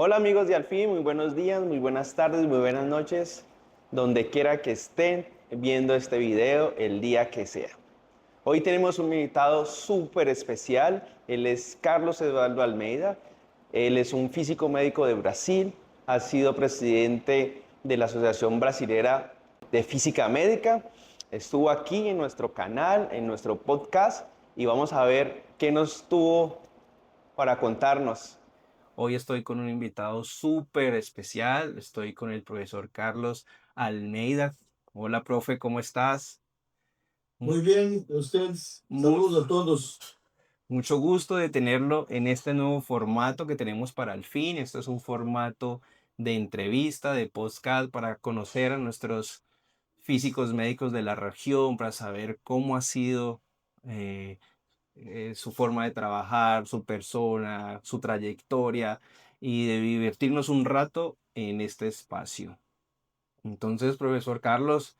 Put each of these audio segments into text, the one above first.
Hola amigos de Alfin, muy buenos días, muy buenas tardes, muy buenas noches, donde quiera que estén viendo este video, el día que sea. Hoy tenemos un invitado súper especial, él es Carlos Eduardo Almeida, él es un físico médico de Brasil, ha sido presidente de la Asociación Brasilera de Física Médica, estuvo aquí en nuestro canal, en nuestro podcast, y vamos a ver qué nos tuvo para contarnos. Hoy estoy con un invitado súper especial. Estoy con el profesor Carlos Almeida. Hola, profe, ¿cómo estás? Mu- Muy bien, ustedes, mu- saludos a todos. Mucho gusto de tenerlo en este nuevo formato que tenemos para el fin. Esto es un formato de entrevista, de podcast, para conocer a nuestros físicos médicos de la región, para saber cómo ha sido eh, su forma de trabajar, su persona, su trayectoria y de divertirnos un rato en este espacio. Entonces, profesor Carlos,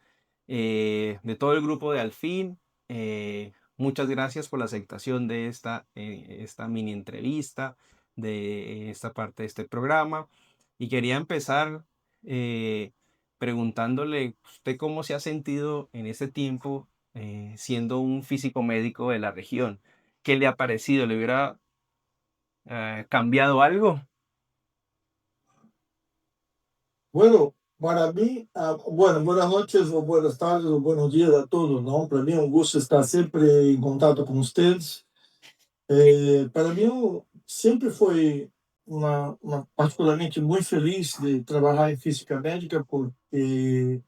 de todo el grupo de Alfin, muchas gracias por la aceptación de esta mini entrevista, de esta parte de este programa. Y quería empezar eh, preguntándole, ¿usted cómo se ha sentido en este tiempo siendo un físico médico de la región? ¿Qué le ha parecido? ¿Le hubiera cambiado algo? Bueno, para mí, bueno, buenas noches o buenas tardes o buenos días a todos, ¿no? Para mí es un gusto estar siempre en contacto con ustedes. Para mí sempre foi particularmente muito feliz de trabalhar em física médica, porque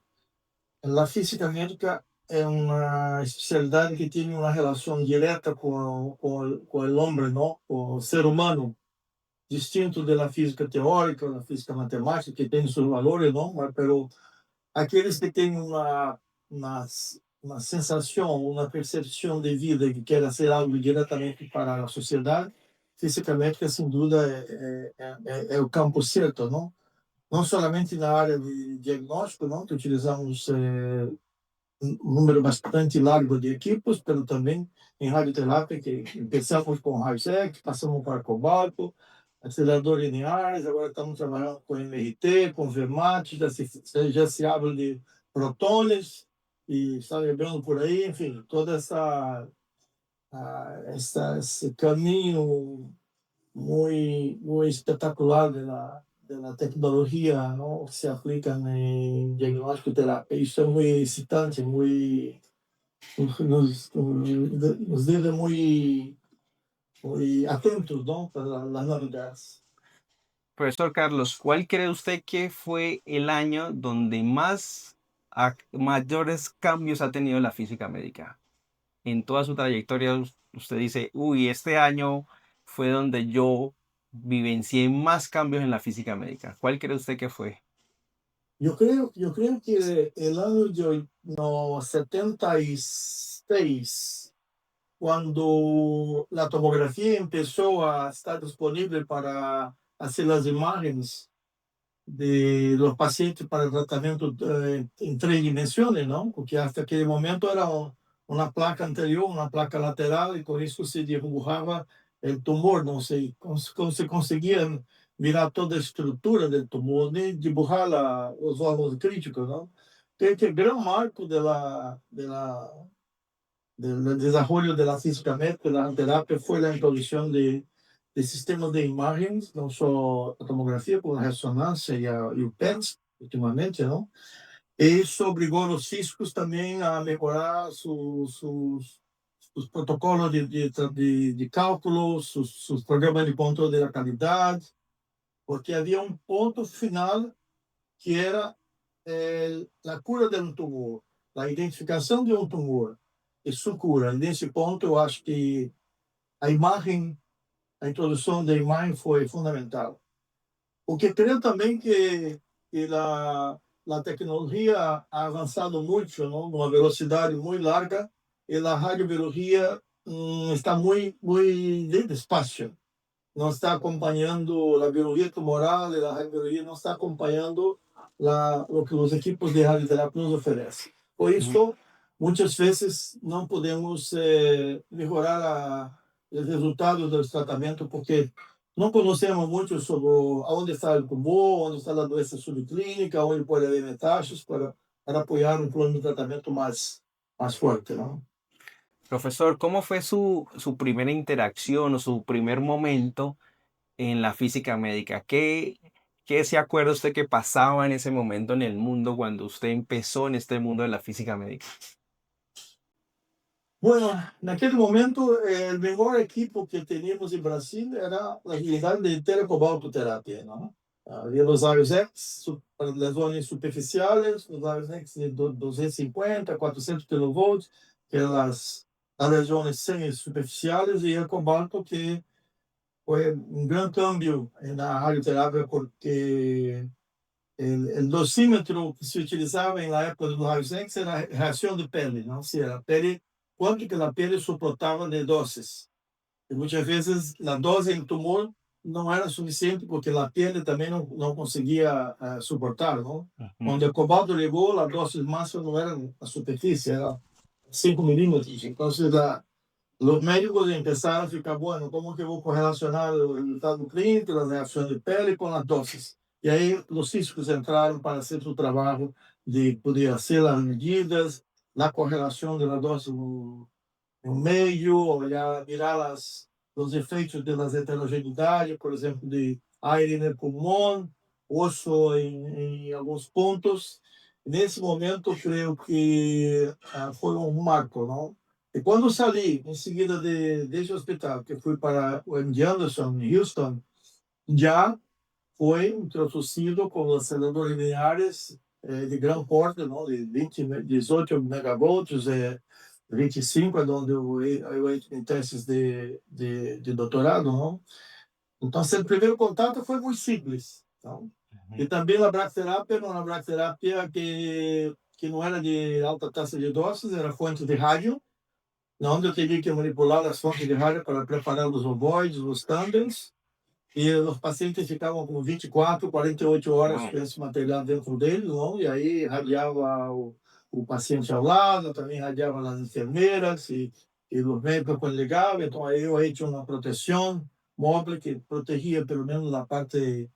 a física médica é uma especialidade que tem uma relação direta com o homem, não? Com o ser humano. Distinto de la física teórica, la física matemática, que tem seus valores, não? Mas, pero aqueles que têm uma, uma sensação, uma percepção de vida que querem fazer algo diretamente para a sociedade, física médica, sem dúvida, é o campo certo, não? Não somente na área de diagnóstico, não? Que utilizamos um número bastante largo de equipos, mas também em radioterapia, que começamos com raio-x, passamos para cobalto, aceleradores lineares, agora estamos trabalhando com MRT, com Fermat, já se habla de protones, e está lembrando por aí, enfim, toda esse caminho muito espetacular da tecnologia, não, que se aplica em diagnóstico e terapia. Isso é muito excitante, muito nos deixa muy atentos, ¿no? Para las novedades. Profesor Carlos, ¿cuál cree usted que fue el año donde mayores cambios ha tenido la física médica? En toda su trayectoria, usted dice, uy, este año fue donde yo vivencié más cambios en la física médica. ¿Cuál cree usted que fue? Yo creo que el año de no, 76, cuando la tomografía empezó a estar disponible para hacer las imágenes de los pacientes para tratamento en tres dimensiones, ¿no? Porque hasta aquel momento era una placa anterior, una placa lateral, y con eso se dibujaba el tumor, no sé cómo se conseguía mirar toda la estructura del tumor, ni dibujar los órganos críticos, ¿no? Creo que el gran marco del desarrollo de la física médica, de la terapia, fue la introducción de sistemas de imágenes, no solo la tomografía, como la resonancia y el PET, últimamente, ¿no? Eso obligó a los físicos también a mejorar sus protocolos de cálculo, sus programas de control de la calidad, porque había un punto final que era la cura de um tumor, a identificação de um tumor e sua cura. Nesse ponto, eu acho que a imagem, a introdução da imagem foi fundamental. Porque creio também que a tecnologia ha avançado muito, não? Numa velocidade muito larga, e a radiobiologia está muito despacio. Não está acompanhando a biologia tumoral, e a radiobiologia não está acompanhando o que os equipos de radioterapia nos oferecem. Por Ujú. isso, muitas vezes não podemos melhorar os resultados do tratamento, porque não conhecemos muito sobre onde está o tumor, onde está a doença subclínica, onde pode haver metástases, para apoiar um plano de tratamento mais forte, não? Profesor, ¿cómo fue su primera interacción o su primer momento en la física médica? ¿Qué se acuerda usted que pasaba en ese momento en el mundo cuando usted empezó en este mundo de la física médica? Bueno, naquele momento, o melhor equipo que teníamos em Brasil era a unidade de telecobaltoterapia, não? Havia os raios X para lesões superficiais, os raios X de 250, 400 kV, que eram as lesões semi-superficiais, e o cobalto, que foi um grande câmbio na radioterapia, porque o dosímetro que se utilizava na época do raios X era a reação de pele, não? Se era a pele, quanto que a pele suportava de doses. E muitas vezes a dose do tumor não era suficiente porque a pele também não conseguia suportar, não? Ujú. Quando o cobalto chegou, a dose máxima não era a superfície, era 5 milímetros. Então, os médicos começaram a ficar, bueno, como que eu vou correlacionar o resultado clínico, a reação de pele com as doses? E aí os físicos entraram para fazer o trabalho de poder fazer as medidas, a correlação da dose no meio, olhar, mirar os efeitos das heterogeneidades, por exemplo, de aire no pulmão, osso em alguns pontos. Nesse momento, creio que foi um marco, não? E quando saí, em seguida desse hospital, que fui para o MD Anderson, em Houston, já foi introduzido com aceleradores lineares de grande porte, não? De 20, 18 megavolts, 25, é onde eu entro em testes de doutorado, não? Então, o primeiro contato foi muito simples. Então, e Ujú. também a bracterapia, uma bracterapia que não era de alta taxa de doses, era fonte de rádio, onde eu teria que manipular as fontes de rádio para preparar os ovoides, os tândems, e os pacientes ficavam com 24, 48 horas Wow. com esse material dentro deles, não? E aí radiava o paciente ao lado, também radiava as enfermeiras e os médicos quando ligavam. Então aí tinha uma proteção móvel que protegia pelo menos a parte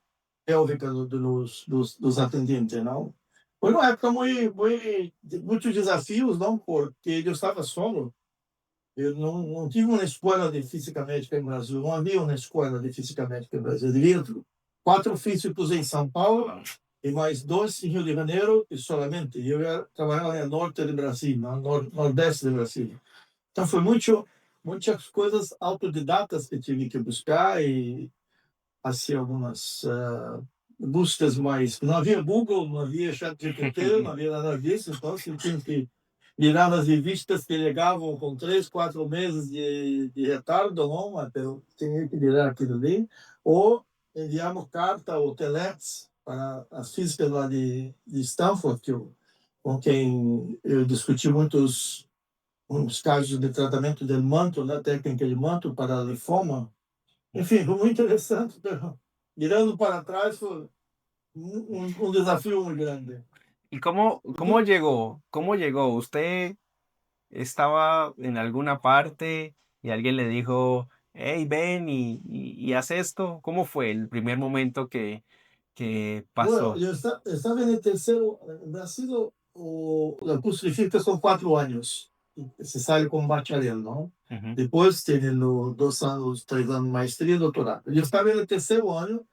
pélvica dos atendentes, não? Foi uma época de muitos desafios, não? Porque eu estava solo. Eu não tive uma escola de física médica em Brasil, não havia uma escola de física médica em Brasil. Havia 4 físicos em São Paulo e mais 2 em Rio de Janeiro, e solamente. Eu trabalhava no norte do Brasil, no nordeste do Brasil. Então, foi muitas coisas autodidatas que tive que buscar e fazer algumas buscas mais. Não havia Google, não havia ChatGPT, não havia nada disso, então você tinha que virar nas revistas que chegavam com 3, 4 meses de retardo, não? Mas eu tinha que virar aquilo ali. Ou enviamos carta ou telex para as físicas lá de Stanford, com quem eu discuti muitos uns casos de tratamento do manto, né, técnica de manto para linfoma. Enfim, foi muito interessante. Mirando para trás, foi um desafio muito grande. ¿Y cómo llegó? ¿Cómo llegó? ¿Usted estaba en alguna parte y alguien le dijo, hey, ven y haz esto? ¿Cómo fue el primer momento que Bueno, pasó? estaba en el tercero, nacido, o curso de física son 4 años, se sale con bacharel, ¿no? Ujú. Después tienen los 2 años, 3 años maestría y doctorado. Yo estaba en el tercero año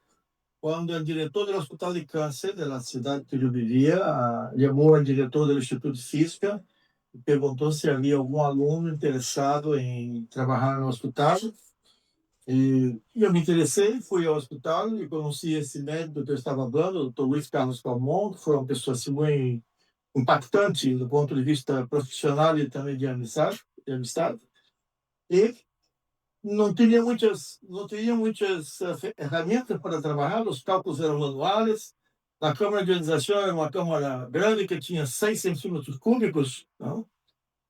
cuando el director del Hospital de Cáncer de la ciudad que yo vivía llamó al director del Instituto de Física y preguntó si había algún alumno interesado en trabajar en el hospital. E eu me interessei, fui ao hospital e conheci esse médico que eu estava falando, o Dr. Luiz Carlos Calmon, que foi uma pessoa assim, muito impactante do ponto de vista profissional e também de amizade. E não tinha muitas ferramentas para trabalhar, os cálculos eram manuais, a câmara de ionização era uma câmara grande que tinha 6 centímetros cúbicos, não?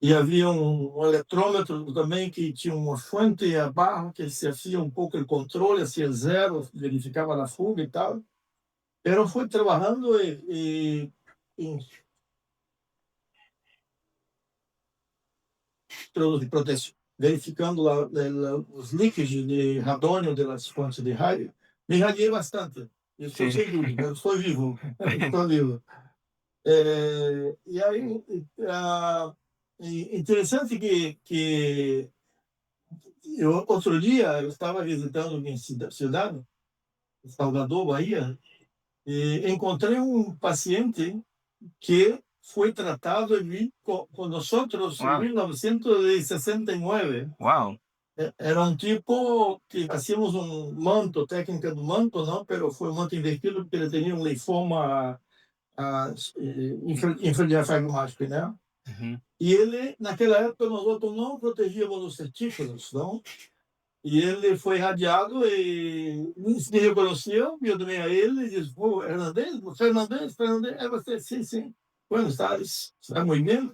E havia um eletrômetro também que tinha uma fonte a barro que se fazia um pouco o controle, assim, zero, verificava a fuga e tal. Eu fui trabalhando em produtos de proteção. verificando os líquidos de radônio das fontes de rádio, me irradiei bastante. Isso Sí. sem dúvida, eu estou vivo, estou vivo. E aí, interessante que outro dia eu estava visitando minha cidade, Salvador, Bahia, e encontrei um paciente que foi tratado com nós em Wow, 1969. wow. Era um tipo que hacíamos um manto, técnica do manto, não, pero foi um manto invertido porque ele tinha um linfoma infradiafragmático, né? Ujú. E ele, naquela época, nós outros não protegíamos os testículos, não? E ele foi irradiado e me reconheceu, eu também a ele, e disse, pô, Hernandes, Fernandes, Fernandes, é você? Sim, sim. Buenas tardes, está muito bem?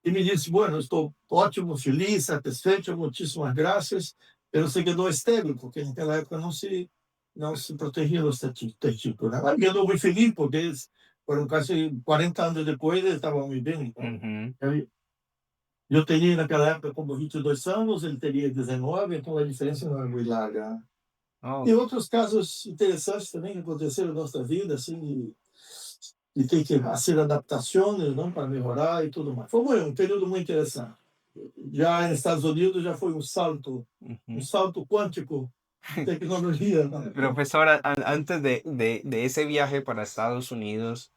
E me disse, bueno, estou ótimo, feliz, satisfeito, muitíssimas graças, pero se quedou estéril, porque naquela época não se protegia os testículos. Né? Mas quedou muito feliz, porque eles foram quase 40 anos depois, ele estava muito bem. Então, Ujú. eu teria naquela época como 22 anos, ele teria 19, então a diferença não é muito larga. Oh, E outros casos interessantes também que aconteceram na nossa vida, assim, de ter que fazer adaptações, não, para melhorar e tudo mais. Foi um período muito interessante. Já nos Estados Unidos já foi um ujú. salto quântico de tecnologia, não? Profesora, antes de ese viaje para Estados Unidos,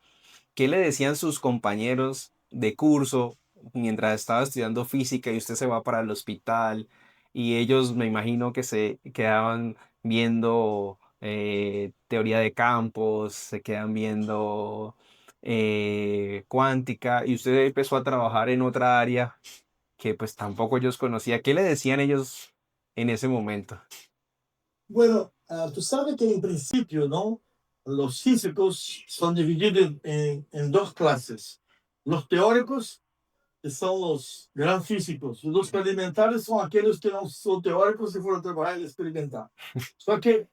¿qué le decían sus compañeros de curso mientras estaba estudiando física y usted se va para el hospital? Y ellos me imagino que se quedaban viendo teoría de campos, se quedan viendo cuántica y usted empezó a trabajar en otra área que pues tampoco ellos conocían. ¿Qué le decían ellos en ese momento? Bueno, tú sabes que en principio, ¿no? Los físicos son divididos en dos clases. Los teóricos, que são os grandes físicos. Os experimentares são aqueles que não são teóricos e foram trabalhar e experimentar. Só que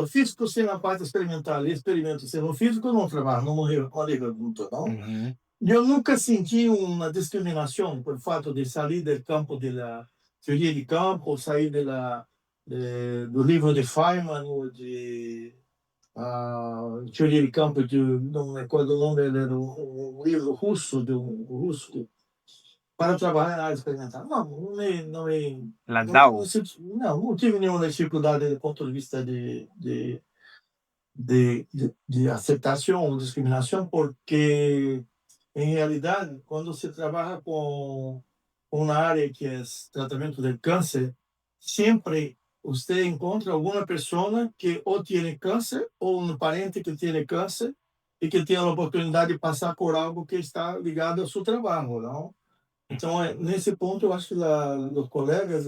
os físicos têm a parte experimental, e experimentam sendo físico, não trabalham, não morreram, junto, não? Ujú, Eu nunca senti uma discriminação por fato de sair do campo da teoria de campo, sair do livro de Feynman ou de teoria de campo, não recordo o nome, era um livro russo, um russo, para trabalhar na área experimental. Landau. Não tive nenhuma dificuldade do ponto de vista de aceitação ou discriminação, porque, em realidade, quando se trabalha com uma área que é tratamento do câncer, sempre você encontra alguma pessoa que ou tem câncer ou um parente que tem câncer e que tem a oportunidade de passar por algo que está ligado ao seu trabalho, não? Então, nesse ponto, eu acho que os colegas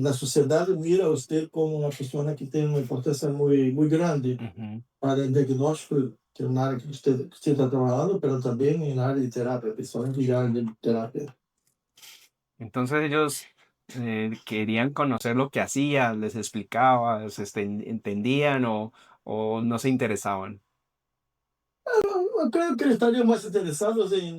da sociedade mira você como uma pessoa que tem uma importância muito, muito grande Ujú. para o diagnóstico, que é uma área que você está trabalhando, mas também na área de terapia, principalmente na área de terapia. Entonces ellos querían conocer lo que hacía, les explicaba, entendían o no se interesaban. Eu creio que eles estariam mais interessados em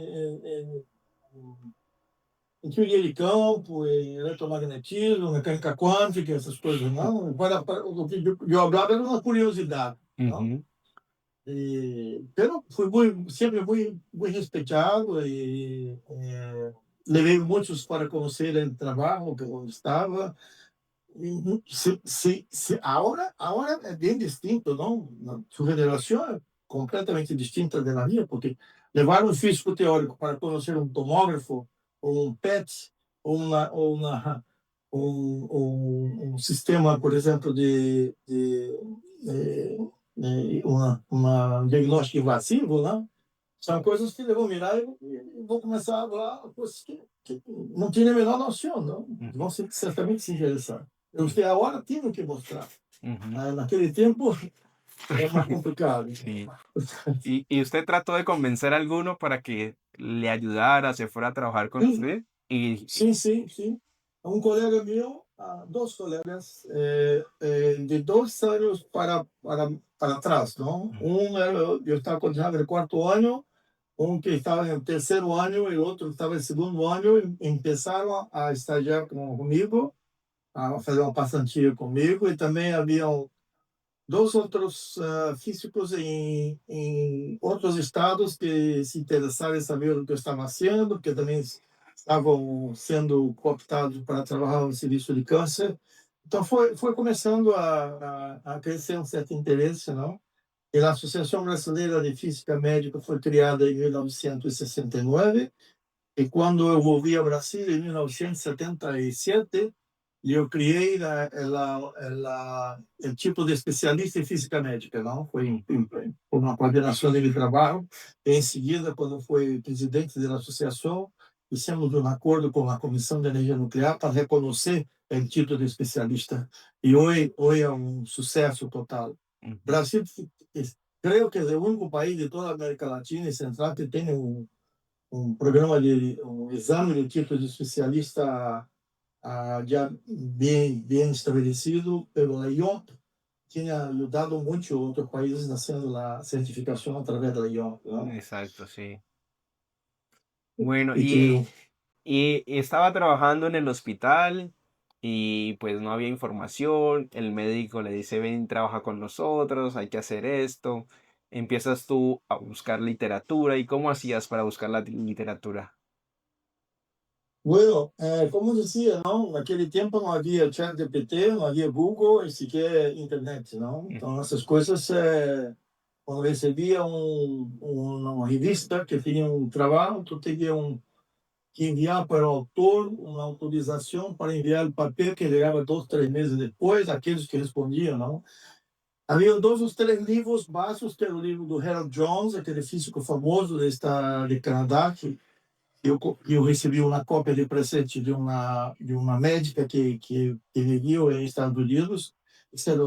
teoria de campo, em eletromagnetismo, mecânica quântica, essas coisas, não? O que eu falava era uma curiosidade, não? Ujú, Pero fui sempre muito respeitado e levei muitos para conhecer o trabalho que onde estava. Agora é bem distinto, não? Sua geração é completamente distinta da minha, porque levar um físico teórico para conhecer um tomógrafo, ou um PET, ou um sistema, por exemplo, uma diagnóstico invasivo, né? São coisas que eu vou mirar e vou começar a falar coisas que não tinha a menor noção, não? ujú, Vão certamente se interessar. Eu sei, agora tinha que mostrar. ujú. Naquele tempo é mais complicado. Sí. Y usted trató de convencer a alguno para que le ayudara, se fuera a trabajar con Sim, usted? sim, sim, sim. Um colega meu, dois colegas, de 2 anos para trás, não? Um era, eu estava continuando no quarto ano, um que estava no terceiro ano e o outro que estava no segundo ano, e começaram a estagiar comigo, a fazer uma passantia comigo, e também haviam dois outros físicos em outros estados que se interessaram em saber o que eu estava fazendo, que também estavam sendo cooptados para trabalhar no serviço de câncer. Então foi começando a crescer um certo interesse, não? E a Associação Brasileira de Física Médica foi criada em 1969, e quando eu voltei ao Brasil em 1977, eu criei o tipo de especialista em física médica, não? Foi uma coordenação de trabalho. E em seguida, quando fui presidente da associação, fizemos um acordo com a Comissão de Energia Nuclear para reconhecer o título de especialista. E hoje é um sucesso total. O Ujú. Brasil, creio que é o único país de toda a América Latina e Central que tem programa de exame de título de especialista já bem estabelecido pela IOP, tinha ajudado muitos outros países nascendo a certificação através da IOP, não? Exacto, sí. Bueno, E que, y estaba trabajando en el hospital y pues no había información. El médico le dice, ven, trabaja con nosotros, hay que hacer esto. Empiezas tú a buscar literatura. ¿Y cómo hacías para buscar la literatura? bueno, como dizia, não, naquele tempo não havia ChatGPT, não havia Google e sequer internet, não? Mm. Então essas coisas, quando recebia uma revista que tinha um trabalho, tu tinha que enviar para o autor uma autorização para enviar o papel, que chegava 2, 3 meses depois, aqueles que respondiam, não? Havia dois ou três livros básicos, que era o livro do Harold Jones, aquele físico famoso de Canadá, que eu recebi uma cópia de presente de uma médica que vivia em Estados Unidos. Isso era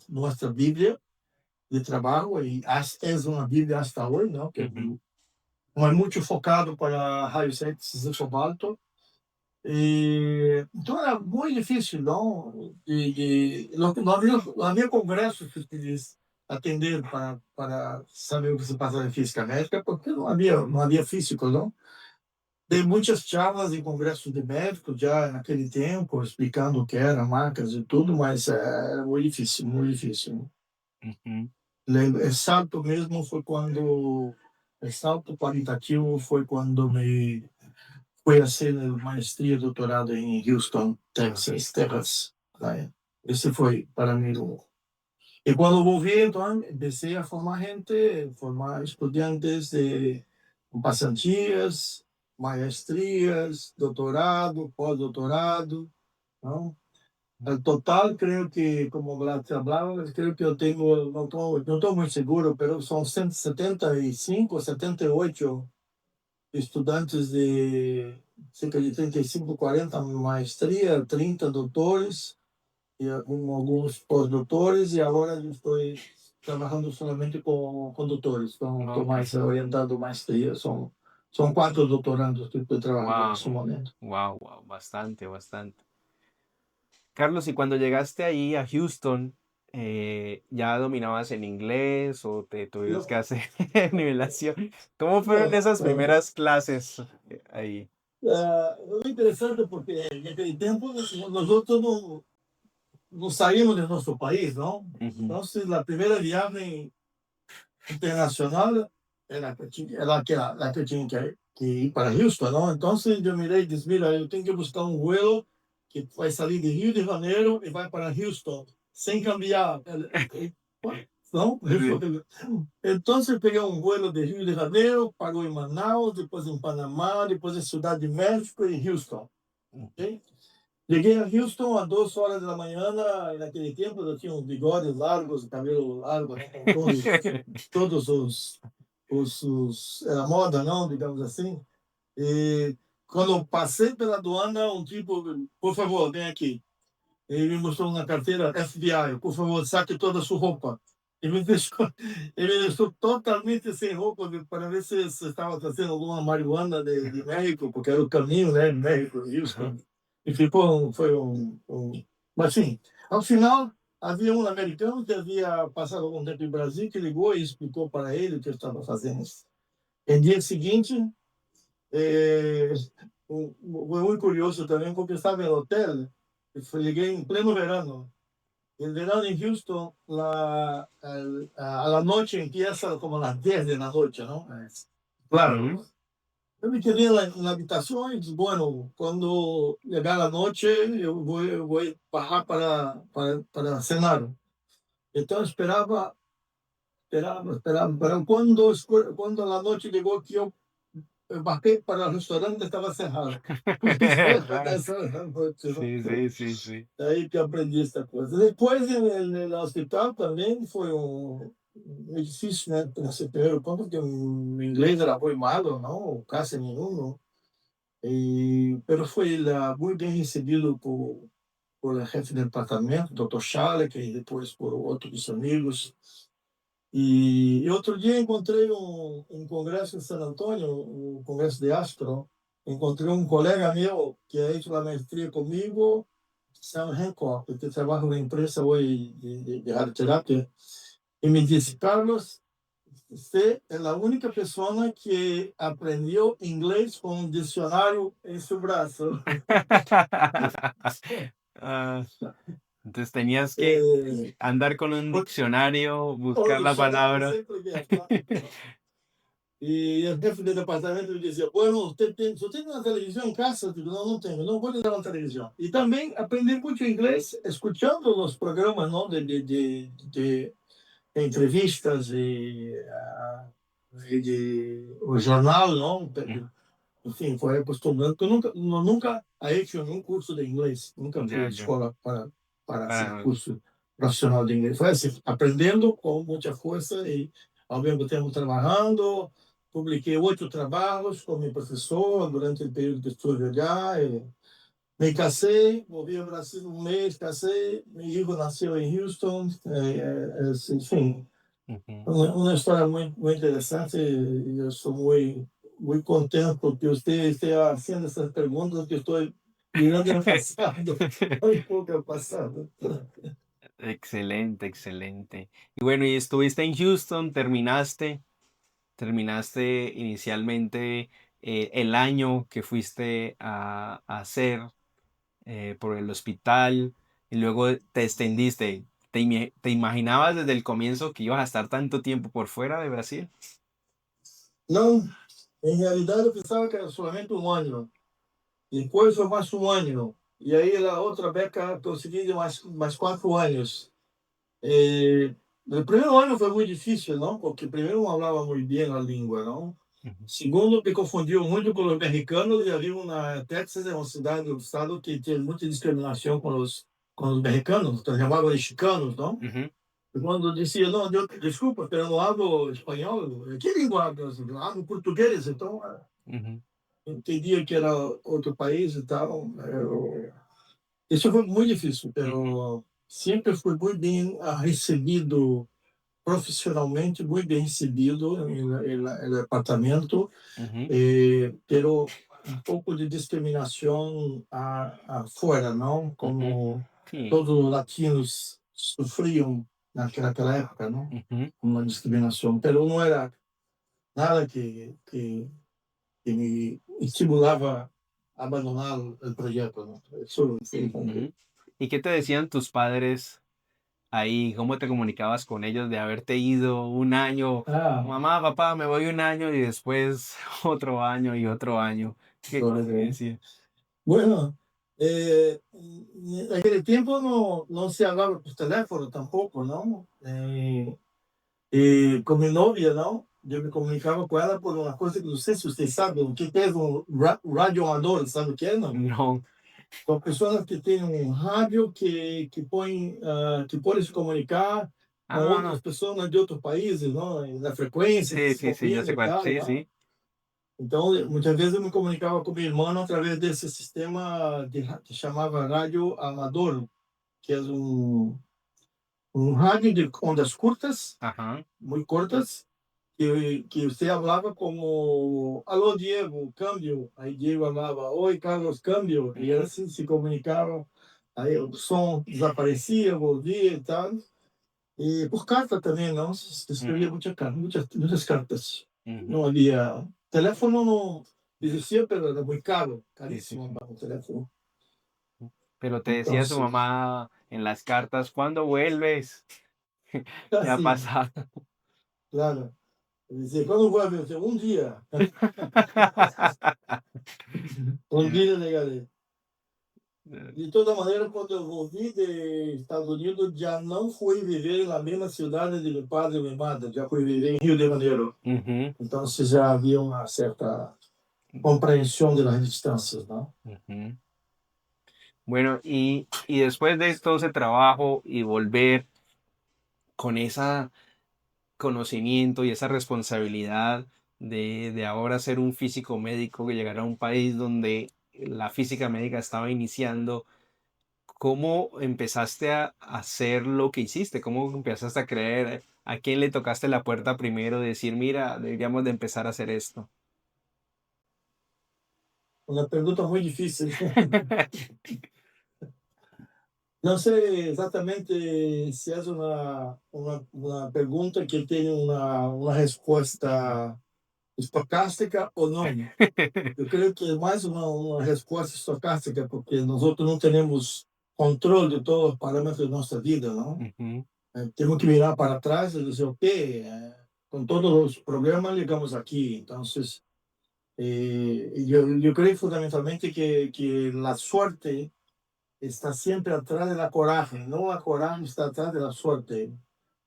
nossa Bíblia de trabalho, e é uma Bíblia hasta hoje, não? Que Ujú. não é muito focado para raios X de cobalto. Então era muito difícil, não? Não havia congressos que eles atenderam para saber o que se passa em física médica, porque não havia físico, não? Dei muitas charlas em congressos de médicos já naquele tempo, explicando o que eram marcas e tudo, mas era muito difícil, muito difícil. Ujú. O salto mesmo foi quando, o salto qualitativo foi quando me fui a ser maestria e doutorado em Houston, Texas, Texas, né? Esse foi para mim e quando voltei, então, comecei a formar gente, formar estudantes com passantias, maestrias, doutorado, pós-doutorado, não? No total, creio que, como você falava, creio que eu tenho, não estou muito seguro, mas são 175, 78 estudantes de cerca de 35, 40 maestria, 30 doutores, e alguns pós-doutores, e agora eu estou trabalhando somente com doutores, então estou Ok. mais orientando maestria. São 4 doutorandos que estou trabalhando nesse Wow, momento. wow, wow, bastante, bastante. Carlos, y cuando llegaste ahí a Houston, ¿ya dominabas el inglés o te tuvieron que Eu, hacer nivelación? ¿Cómo fueron não, esas primeras clases ahí? é interessante porque naquele tempo nós outros não saímos do nosso país, não? Ujú. Então, a primeira viagem internacional era que eu tinha que ir para Houston, não? Então, eu mirei e disse, mira, eu tenho que buscar um vuelo que vai sair de Rio de Janeiro e vai para Houston, sem cambiar. Não? Sí. Então, eu peguei um vuelo de Rio de Janeiro, pagou em Manaus, depois em Panamá, depois em Cidade de México e Houston. Ok? Cheguei a Houston às 2 horas da manhã, naquele tempo eu tinha uns bigodes largos, cabelo largo, né, com todos era moda, não, digamos assim. E quando eu passei pela aduana, um tipo, por favor, vem aqui. Ele me mostrou uma carteira FBI, por favor, saque toda a sua roupa. Ele me deixou, ele me deixou totalmente sem roupa para ver se estava trazendo alguma marihuana de México, porque era o caminho, né, México, Ajá. Houston. E foi Mas, sim, ao final, havia um americano que havia passado algum tempo em Brasil, que ligou e explicou para ele o que eu estava fazendo. El día seguinte, eh, fue muy curioso también porque estaba en el hotel. Llegué en pleno verano. El verano en Houston, a la noche empieza como a las 10 de la noche, ¿no? Claro, Ujú. ¿no? Yo me quedé en la habitación y dije, bueno, cuando llegar la noche, yo voy a bajar para cenar. Entonces esperaba. Pero cuando la noche llegó, que yo bajé para el restaurante, estaba cerrado. Porque estaba Claro. 10 horas de la noche, ¿no? Sí, sí, sí, sí. Aí que aprendi essa coisa. Depois, no hospital também foi meio difícil, né? Nesse primeiro ponto, porque o inglês era muito malo, não, quase nenhum, não. Pero foi muito bem recebido por el jefe do departamento, Dr. Charles, e depois por outros amigos. Outro dia encontrei congresso em San Antônio, um congresso de Astro. Encontrei um colega meu que ha hecho a maestria comigo, Sam Hancock, que trabalha na empresa hoje de radioterapia, e me disse, Carlos, você é a única pessoa que aprendeu inglês com um dicionário em seu braço. Ah, entonces tenías que É, andar con un diccionario, buscar o la xarope palabra. sempre viajava. E o chefe do departamento me dizia, bueno, você tem uma televisão em casa? Eu digo, não, não tenho, não vou lhe dar uma televisão. E também aprendi muito inglês escutando os programas, não, de entrevistas o jornal, não? Enfim, foi acostumando, porque eu nunca hecho um curso de inglês, nunca fui Ya, à ya. escola para hacer Para, curso profissional de inglês. Foi assim, aprendendo com muita força e, ao mesmo tempo, trabalhando. Publiquei 8 trabalhos como professor durante o período de estudo lá. Me casei, volvi ao Brasil um mês, casei, meu filho nasceu em Houston. Enfim, ujú. uma história muito interessante e eu sou muito contente porque você esteja fazendo essas perguntas que estou mirando no passado, um pouco ao passado. Excelente, excelente. Y bueno, y estuviste en Houston, terminaste inicialmente el año que fuiste a hacer por el hospital y luego te extendiste. ¿Te imaginabas desde el comienzo que ibas a estar tanto tiempo por fuera de Brasil? Não, em realidade eu pensava que era somente um ano, depois foi mais um ano, e aí a outra beca consegui de mais 4 anos. O primeiro ano foi muito difícil, não? Porque primeiro não falava muito bem a língua, não? Ujú. Segundo, me confundiu muito com os americanos e ali na Texas é uma cidade do estado que tem muita discriminação com os americanos, então chamavam de chicanos, não? Ujú, E quando dizia, não, desculpa, eu não falo espanhol, que língua hablas? Eu falo português, então ujú, entendia que era outro país e tal. Isso foi muito difícil, ujú, pero sempre fui muito bem recebido profissionalmente, muito bem recebido no departamento, ujú, pero um pouco de discriminação afuera, não? ujú. Como Sí. todos os latinos sofriam naquela época, não? Ujú. Uma discriminação, pero não era nada que me estimulava a abandonar o projeto, não? Isso foi Ujú. ¿Y qué te decían tus padres ahí? ¿Cómo te comunicabas con ellos de haberte ido un año? ah, Mamá, papá, me voy un año y después otro año y otro año. ¿Qué sobre. decían? Bueno, naquele tempo não se falava por teléfono tampouco, não? E com minha novia, não? Eu me comunicava com ela por uma coisa que não sei se vocês sabem, o que é um radioamador, sabe o que é, não? No. São pessoas que têm um rádio que põe, que podem se comunicar com outras Ah, pessoas de outros países, não? Na frequência que sí, se sí, sí, ya combina sé e cuál. tal, Sí, não? sí. Então, muitas vezes eu me comunicava com meu irmão através desse sistema que chamava rádio amador, que é um rádio de ondas curtas, Ajá. muito curtas, que você falava como alô Diego, câmbio. Aí Diego falava, oi Carlos, câmbio. E Ujú, assim se comunicavam. Aí o som desaparecia, eu ouvia e tal. E por carta também, não? Se escrevia ujú. muita carta, muitas cartas. Ujú. Não havia teléfono, não existia, pero era muito caro, Sí, sí, caríssimo sí. para um teléfono. Pero te Então, decía su mamá en las cartas, ¿cuándo vuelves? ¿Qué ha assim, pasado? claro, eu dizia: "Quando vai ver?" "Um dia, um dia chegarei". De toda maneira, quando eu voltei de Estados Unidos, já não fui viver na mesma cidade de meu padre e minha madre, já fui viver em Rio de Janeiro. Ujú, Então, se já havia uma certa compreensão das distâncias, não? ujú. Bueno, y después de todo ese trabajo y volver con ese conocimiento y esa responsabilidad de ahora ser un físico médico que llegar a un país donde la física médica estaba iniciando, ¿cómo empezaste a hacer lo que hiciste? ¿Cómo empezaste a creer? ¿A quién le tocaste la puerta primero de decir, mira, deberíamos de empezar a hacer esto? Uma pergunta muito difícil. Não sei exatamente se é uma pergunta que tem uma resposta estocástica ou não. Eu creio que é mais uma resposta estocástica, porque nós outros não temos controle de todos os parâmetros da nossa vida, não? Ujú, Temos que mirar para trás e dizer, ok, com todos os problemas, chegamos aqui. Então, eu creio fundamentalmente que a sorte está sempre atrás da coragem, não a coragem está atrás da sorte.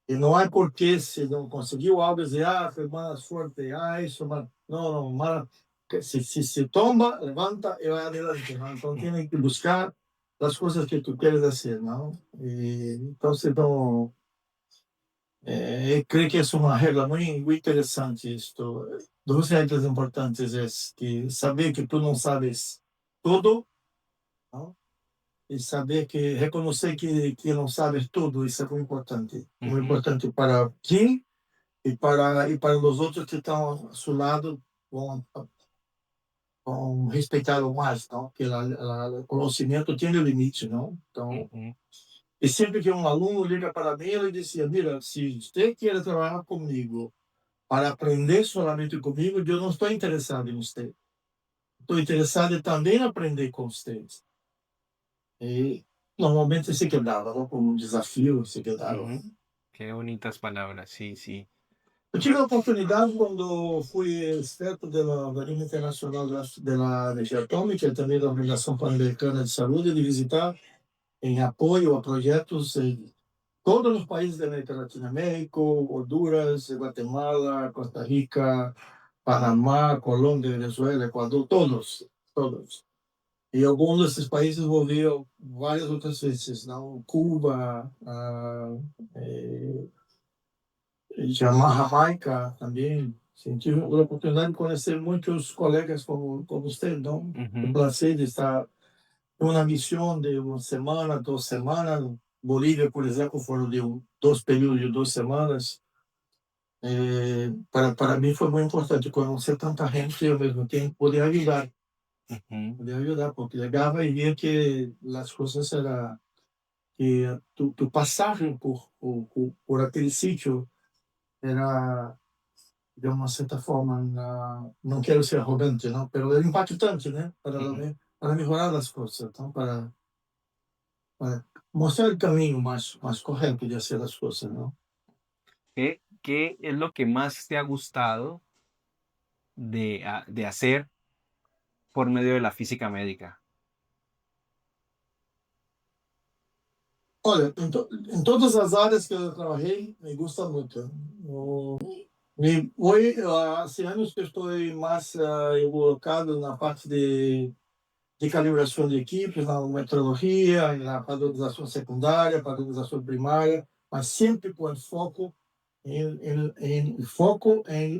E não é porque se não conseguiu algo, dizer, foi mala sorte, isso, mal. Não, não, mala. Se tomba, levanta e vai adelante, não? Então, tem que buscar as coisas que tu queres fazer, não? Então, não, creio que é uma regra muito interessante isto. Duas regras importantes é que saber que tu não sabes tudo, não? E saber que reconhecer que não sabes tudo, isso é muito ujú, importante para ti e para os outros que estão ao seu lado vão respeitá-lo mais, não? Porque o conhecimento tem limite, não? Então, ujú, e sempre que um aluno liga para mim, ele dizia: "Mira, se você quer trabalhar comigo para aprender solamente comigo, eu não estou interessado em você. Estou interessado em também aprender com vocês". E normalmente se quedava, não? Com um desafio, se quedava. ujú. Qué bonitas palabras, sí, sí. Eu tive a oportunidade, quando fui experto da linha internacional da energia atômica e também da Organização Pan-Americana de Saúde, de visitar em apoio a projetos em todos os países da América Latina, México, Honduras, Guatemala, Costa Rica, Panamá, Colômbia, Venezuela, Equador, todos, todos. E alguns desses países envolviam várias outras vezes, não? Cuba, Jamaica também. Sim, tive a oportunidade de conhecer muitos colegas como você, não? O Ujú, prazer de estar em uma missão de uma semana, 2 semanas. Bolívia, por exemplo, foram de dois períodos de 2 semanas. Para mim foi muito importante conhecer tanta gente e ao mesmo tempo ujú, poder ajudar, porque chegava e via que as coisas eram, que tu passagem por aquele sítio era de uma certa forma, não quero ser arrogante, não, pero é impactante, né, ujú. para melhorar as coisas, então, para mostrar o caminho mais correto de fazer as coisas, não. ¿Qué es lo que más te ha gustado de hacer por medio de la física médica? Olha, em todas as áreas que eu trabalhei, me gusta muito. Hoje, há anos que eu estou mais involucrado na parte de calibração de equipes, na metrologia, na padronização secundária, padronização primária, mas sempre com foco em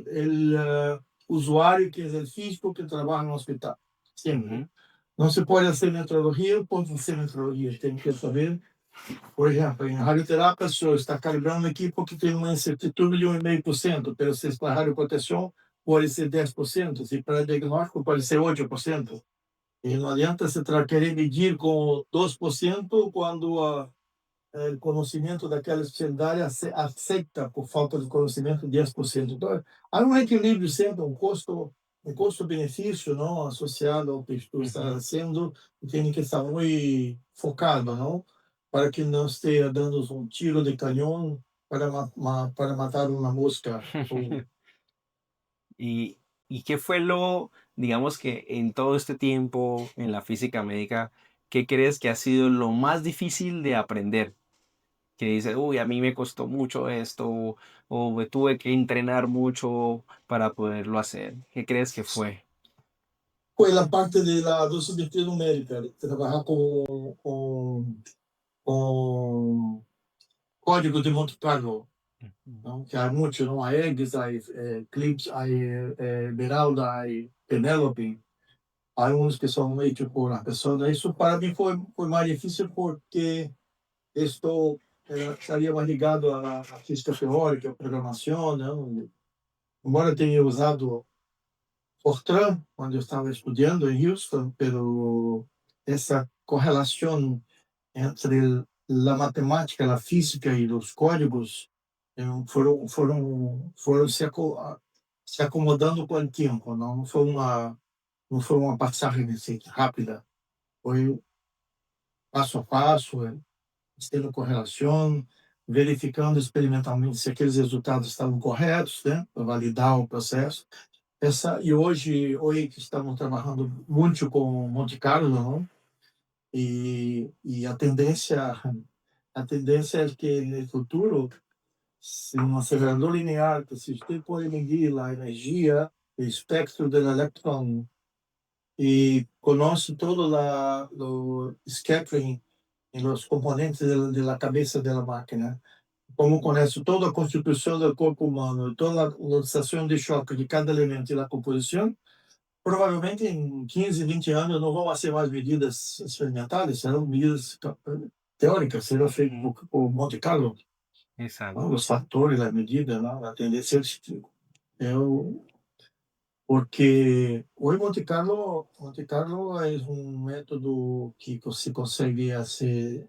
el usuário que é o físico que trabalha no hospital. Sempre. Ujú, Não se pode fazer metrologia por fazer metrologia. Tem que saber, por exemplo, em radioterapia, se você está calibrando aqui porque tem uma incertitude de 1,5%, mas se para radioproteção pode ser 10%, se para diagnóstico pode ser 8%. E não adianta você querer medir com 2% quando o conhecimento daquela especialidade aceita, por falta de conhecimento, 10%. Então, há um equilíbrio sempre, um custo-benefício não associado ao que tu está Uhum. fazendo, e tem que estar muito focado, não? Para que não esteja dando um tiro de canhão para matar uma mosca. Ou, ¿Y, y qué fue lo, digamos que en todo este tiempo en la física médica, qué crees que ha sido lo más difícil de aprender? Que dices, uy, a mí me costó mucho esto, o me tuve que entrenar mucho para poderlo hacer. ¿Qué crees que fue? foi a parte da dosimetria numérica, de trabalhar com código de Monte Carlo, Ujú. não? Que há muitos, não? Há Eggs, há Eclipse, há Esmeralda, há Penelope. Há uns que são meio tipo na pessoa. Isso para mim foi mais difícil porque estou estaria mais ligado à física teórica, à programação, não? Embora tenha usado Fortran quando eu estava estudando em Houston, pero essa correlação entre a matemática, a física e os códigos foram se acomodando com o tempo, não foi uma passagem assim, rápida, foi passo a passo, tendo correlação, verificando experimentalmente se aqueles resultados estavam corretos, né, para validar o processo. E hoje que estamos trabalhando muito com Monte Carlo, não? E a tendência é que no futuro, se um acelerador linear, que se você pode medir a energia, o espectro do elétron e conhece todo o scattering em os componentes da cabeça da máquina, como conhece toda a constituição do corpo humano, toda a oscilação de choque de cada elemento e a composição, provavelmente em 15, 20 anos não vão ser mais medidas experimentais, serão medidas teóricas, serão feitas Ujú. por Monte Carlo, não? Exacto. Os fatores da medida, não? A tendência é porque hoje Monte Carlo é um método que se consegue fazer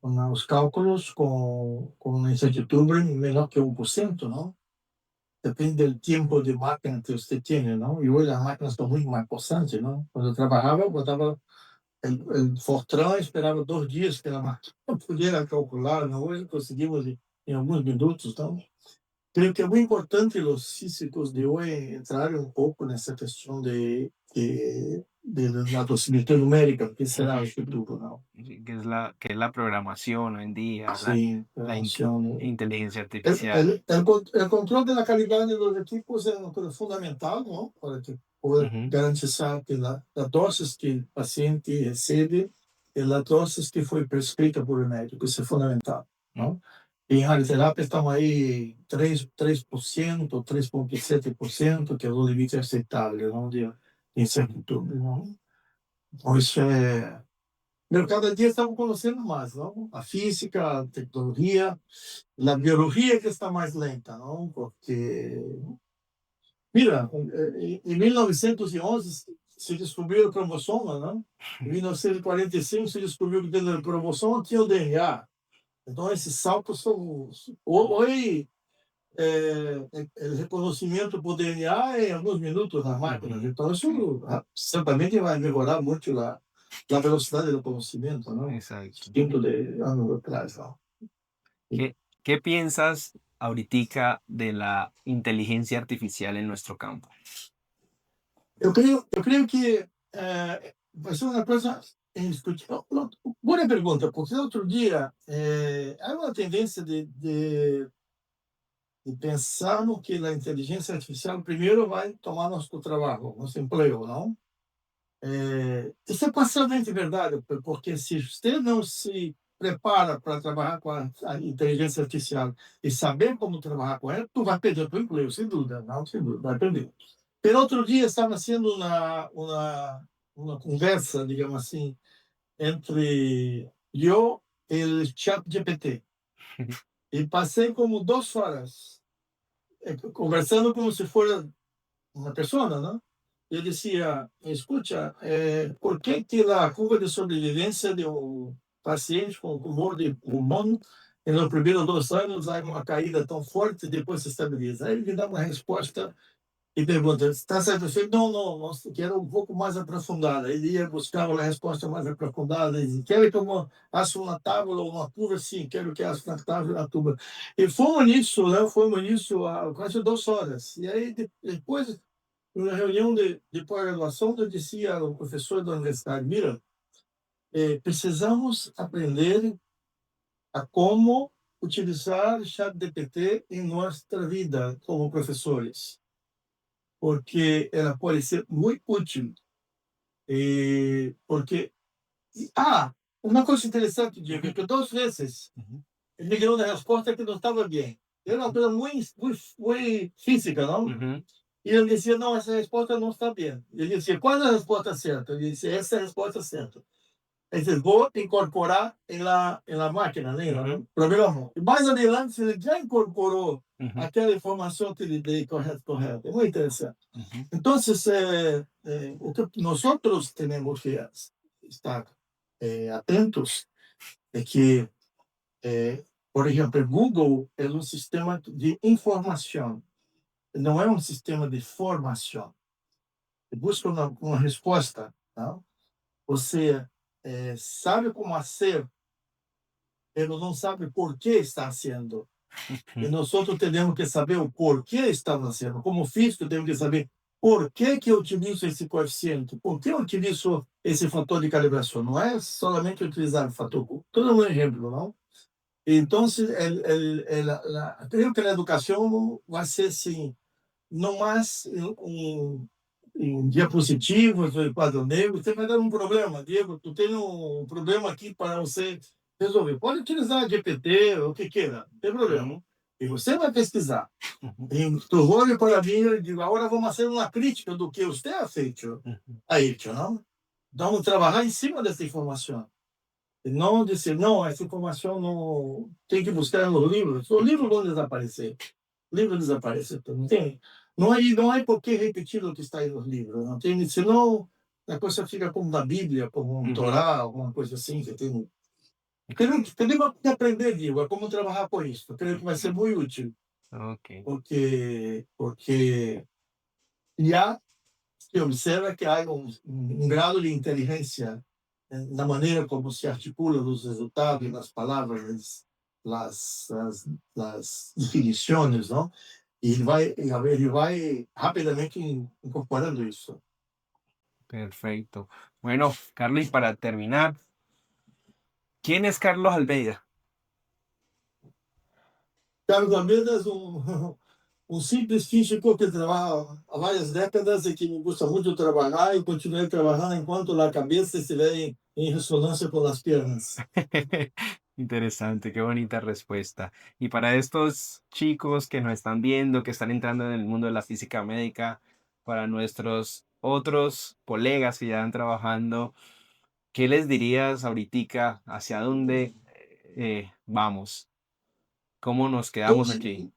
os cálculos com uma incertidumbre menor que 1%, não? Depende do tempo de máquina que você tem, não? E hoje as máquinas estão muito mais potentes, não? Quando eu trabalhava, eu botava o Fortran, esperava 2 dias que a máquina pudesse calcular, não? Hoje conseguimos em alguns minutos, então creio que é muito importante os físicos de hoje entrarem um pouco nessa questão da dosimetria numérica, porque será o futuro, não? Sí, que es la programación hoy en día, Sim, la relação. inteligencia El, artificial. el, el, con- el control de la calidad de los equipos es una cosa fundamental, ¿no? Para que poder Ujú. garantizar que la dosis que el paciente recibe es la dosis que foi prescrita por o médico. Isso é fundamental, Mm. não? E em radioterapia estamos aí 3%, 3,7%, que é o limite aceitável, não? De incertitude, não? Então, isso é. Meu, cada dia estamos conhecendo mais, não? A física, a tecnologia, a biologia que está mais lenta, não? Porque, mira, em 1911 se descobriu o cromossoma, não? Em 1945 se descobriu que dentro do cromossoma tinha o DNA. Então, esses saltos são. Hoje, o reconhecimento por DNA é em alguns minutos nas máquinas. Ujú. Então, isso certamente vai melhorar muito a velocidade do conhecimento, não? Exacto. Distinto de anos atrás, não? ¿Qué piensas ahoritica de la inteligencia artificial en nuestro campo? Eu creio que vai ser uma coisa indiscutível. Boa pergunta, porque outro dia há uma tendência de pensar no que a inteligência artificial primeiro vai tomar nosso trabalho, nosso emprego, não? Isso é parcialmente verdade, porque se você não se prepara para trabalhar com a inteligência artificial e saber como trabalhar com ela, tu vai perder o teu emprego, sem dúvida, não, sem dúvida, vai perder. Pelo outro dia estava sendo uma conversa, digamos assim, entre eu e o chat GPT. E passei como 2 horas conversando como se fosse uma pessoa, né? Eu dizia, escuta, por que que a curva de sobrevivência pacientes com tumor de pulmão, e nos primeiros 2 anos há uma caída tão forte, depois se estabiliza. Aí ele me dá uma resposta e pergunta: está satisfeito? Não, não, nossa, quero um pouco mais aprofundada. Ele ia buscar uma resposta mais aprofundada. Ele quer que eu faça uma tábua ou uma curva? Sim, quero que faça uma tábua e uma turma. E fomos nisso há quase 2 horas. E aí, depois, numa reunião de pós-graduação, eu disse ao professor da universidade: mira, precisamos aprender a como utilizar o ChatGPT em nossa vida como professores, porque ela pode ser muito útil. Porque, uma coisa interessante, Diego, que 2 vezes Ujú, ele me deu uma resposta que não estava bem. Era uma coisa muito física, não? ujú, E ele dizia: não, essa resposta não está bem. Ele dizia: qual é a resposta certa? Ele disse: essa é a resposta certa. Ele vou incorporar em la máquina, né, ujú, no programa. E mais adiante, ele já incorporou ujú, aquela informação que ele deu correto. É muito interessante. ujú, Então, o que nós temos que estar atentos é que, por exemplo, Google é um sistema de informação, não é um sistema de formação. Você busca uma resposta, não? Você sabe como ser, ele não sabe por que está sendo. E ujú, nós temos que saber o porquê está nascendo. Como físico, temos que saber por que eu utilizo esse coeficiente, por que eu utilizo esse fator de calibração. Não é solamente utilizar o fator. Todo um exemplo, não? Então, creio que a educação vai ser assim, não mais em diapositivas ou em quadro negro. Você vai dar um problema, Diego, tu tem um problema aqui para você resolver. Pode utilizar GPT, o que queira, não tem problema. ujú, E você vai pesquisar. ujú, E tu olha para mim e digo: agora vamos fazer uma crítica do que você ha feito ujú. aí, não? Vamos trabalhar em cima dessa informação. E não dizer: não, essa informação não tem que buscar nos livros. Os livros vão desaparecer. Livro desaparece, não tem. Não é por que repetir o que está aí nos livros, não tem, senão a coisa fica como na Bíblia, como um Ujú, Torá, alguma coisa assim que tem. Temos que aprender, Diego, a como trabalhar com isso. Creio que vai ser ujú. muito útil, Ok, porque já se observa que há um grau de inteligência na maneira como se articulam os resultados, nas palavras, las definições, não? E ele vai rapidamente incorporando isso. perfecto. Bueno, Carlos, y para terminar, ¿quién es Carlos Albeida? Carlos Almeida é um simples físico que trabalha há várias décadas e que me gusta muito trabalhar e continuar trabalhando enquanto a cabeça estiver em ressonância com as pernas. Interesante, qué bonita respuesta. Y para estos chicos que nos están viendo, que están entrando en el mundo de la física médica, para nuestros otros colegas que ya están trabajando, ¿qué les dirías ahorita? ¿Hacia dónde vamos? ¿Cómo nos Eu, quedamos aquí?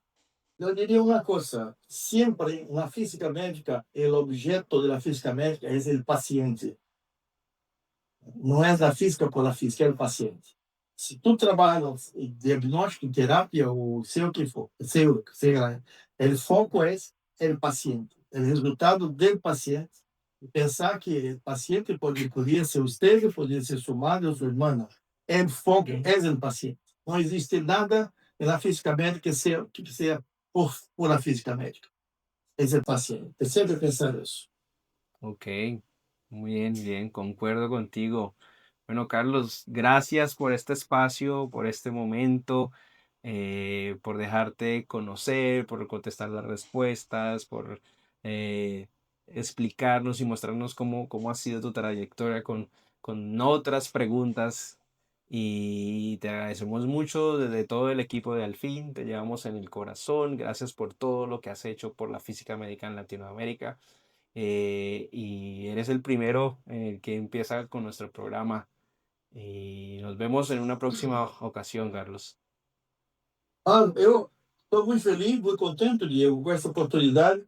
eu diria uma coisa: sempre na física médica, o objeto da física médica é o paciente. Não é a física por a física, é o paciente. Se tu trabalhas em diagnóstico, terapia, ou sei o que for, sei lá, o foco é o paciente, o resultado do paciente. E pensar que o paciente poderia ser você, poderia ser sua madre ou sua irmã. O foco é o paciente. Não existe nada na física médica que seja por a física médica. É o paciente. É sempre pensar isso. Ok, muy bien, bien, concuerdo contigo. Bueno, Carlos, gracias por este espacio, por este momento, por dejarte conocer, por contestar las respuestas, por explicarnos y mostrarnos cómo ha sido tu trayectoria con otras preguntas. Y te agradecemos mucho desde todo el equipo de Alfin, te llevamos en el corazón. Gracias por todo lo que has hecho por la física médica en Latinoamérica. Y eres el primero que empieza con nuestro programa y nos vemos en una próxima ocasión, Carlos. Eu estou muito feliz, muito contente, Diego, com essa oportunidade.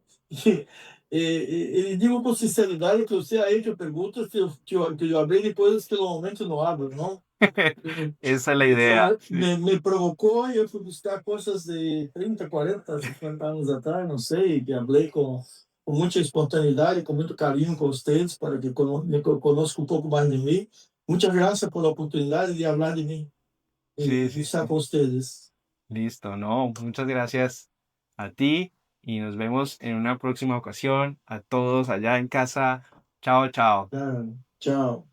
E digo com sinceridade que você aí que perguntas que eu abri depois que normalmente não abro, não? Esa es la O idea. sea, Sí, me provocó y yo fui buscar cosas de 30, 40, 50 años atrás, no sé, y que hablé con mucha espontaneidad y con mucho cariño con ustedes para que conozca un poco más de mí. Muchas gracias por la oportunidad de hablar de mí sí, y sí, estar sí. con ustedes. Listo, no, muchas gracias a ti y nos vemos en una próxima ocasión. A todos allá en casa. Chao, chao. Ah, chao.